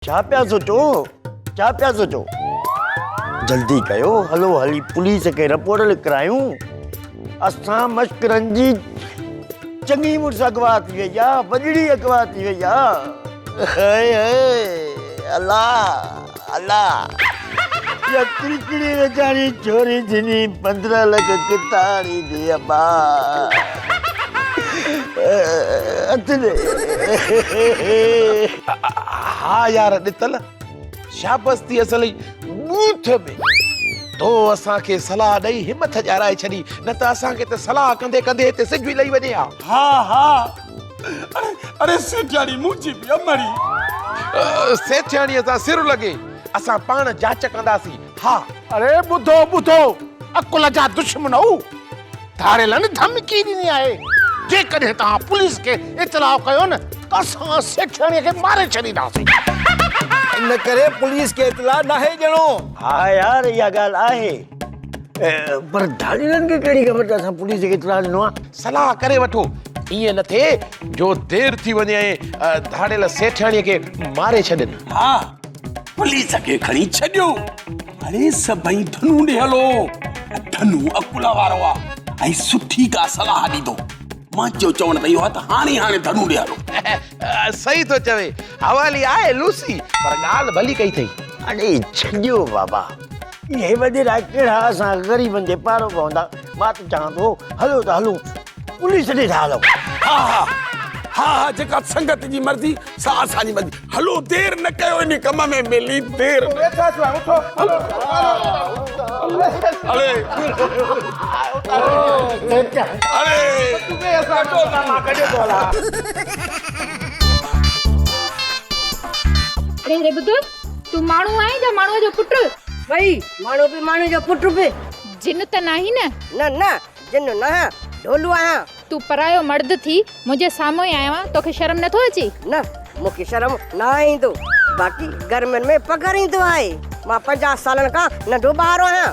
क्या पिया सोचो जल्दी कयो हलो हली पुलिस के रिपोर्ट लिखायूं असां मश्करनि जी चङी मुड़स अगवा थी वई आहे वॾड़ी अगवा थी वई आहे हाय हाय अल्लाह अल्लाह या किरकिरी वेचारी छोरी थींदी 15 लख कितारी दी अब्बा हाँ यार ॾितल शाबस थी असली बूथ में तो असां खे सलाह ॾेई हिमत ॼाराए छॾी न त असां खे त सलाह कंदे कंदे हिते सिज बि लही वञे हा। हाँ अरे सेठाणी मुंहिंजी बि अमड़ी सेठियाणीअ सां सिर लॻे असां पाण जांच कंदासीं हा। अरे ॿुधो अकुल जा दुश्मन धाड़ेलन धमकी ॾिनी आहे जेकॾहिं तव्हां पुलिस खे इतलाउ कयो न त असां सेठाणीअ खे मारे छॾींदासीं। इन करे पुलिस के इतला नाहे ॼणो। हाँ यार इहा ॻाल्हि आहे पर धाड़ीलनि खे कहिड़ी ख़बर त असां पुलिस खे इतला ॾिनो आहे। सलाह करे वठो ईअं न थिए जो देर थी वञे ऐं धाड़ेल सेठियाणीअ खे मारे छॾनि। हाँ पुलिस खे खणी छॾियो हाणे सभई धनू ॾे हलो धनू अकुला वारो आहे ऐं सुठी का सलाह ॾींदो मां चवण त इहो आहे त हाणे धनू ॾे हलो। सही तो चवे हवाली आहे लूसी पर ॻाल्हि भली कई अथई। अरे छॾियो बाबा इहे वॾेरा कहिड़ा असां ग़रीबनि जे पारो पवंदा मां त चवां थो हलो त हलूं पुलिस ॾे था हलूं। हाँ जेका संगत जी मर्ज़ी सा असांजी मर्ज़ी हलो देर न कयो इन कम में मिली देर अरे रे बुध तू माण्हू आहे या माण्हू जो पुट भाई माण्हू बि माण्हू जो पुट बि जिन त नाही न न जिन न ढोलू आहियां तू परायो मर्द थी मुंहिंजे साम्हूं ई आयो आहे तोखे शर्म नथो अचे न मूंखे शर्म न ईंदो बाक़ी गर्मियुनि में पघर ईंदो आहे मां 50 सालनि खां नंढो ॿारु आहियां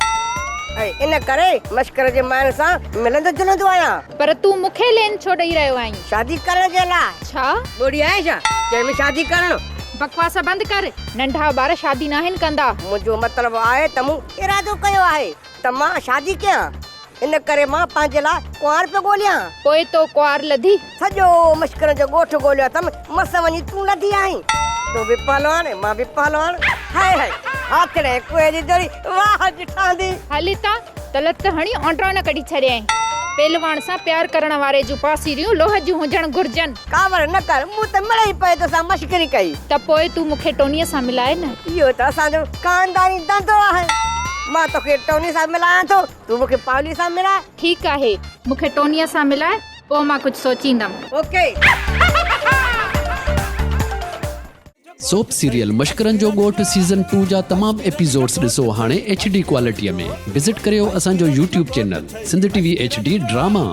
ऐं इन करे मश्कर जे माइनि सां मिलंदो जुलंदो आहियां। पर तू मूंखे लेन छो ॾेई रहियो आहीं शादी करण जे लाइ छा ॿुड़ी आहे छा जंहिंमें शादी करणु बकवास बंदि कर नंढा ॿार शादी नाहिनि कंदा मुंहिंजो मतिलबु आहे त मूं इरादो कयो आहे त मां शादी कयां इन करे मां पंहिंजे लाइ कुंवार पियो ॻोल्हियां पोइ तो कुंवार लधी सॼो मश्कर जो ॻोठ ॻोल्हियो अथमि मस वञी तूं लधी आहीं तूं बि पहलवान मां बि पहलवान हाय हाय हाथड़े कुए जी जोड़ी वाह ॾिठांदी हली ता त लत हणी ओंडरा न कढी छॾियईं पहलवान सां प्यार करण वारे जूं पासीरियूं लोह जूं हुजण घुर्जनि कावर न कर मूं त मिले ई पए तोसां मश्करी कई त पोइ तू मूंखे टोनीअ सां मिलाए न इहो त असांजो खानदानी धंधो आहे मां तोखे टोनी सां मिलायां थो तू मूंखे पावली सां मिलाए ठीकु आहे मूंखे टोनीअ सां मिलाए पोइ मां कुझु सोचींदमि ओके सोप सीरियल मश्करनि जो ॻोठ सीज़न 2 जा तमाम एपिसोड्स ॾिसो हाणे HD क्वालिटीअ में विज़िट करियो असांजो YouTube channel Sindh TV HD drama.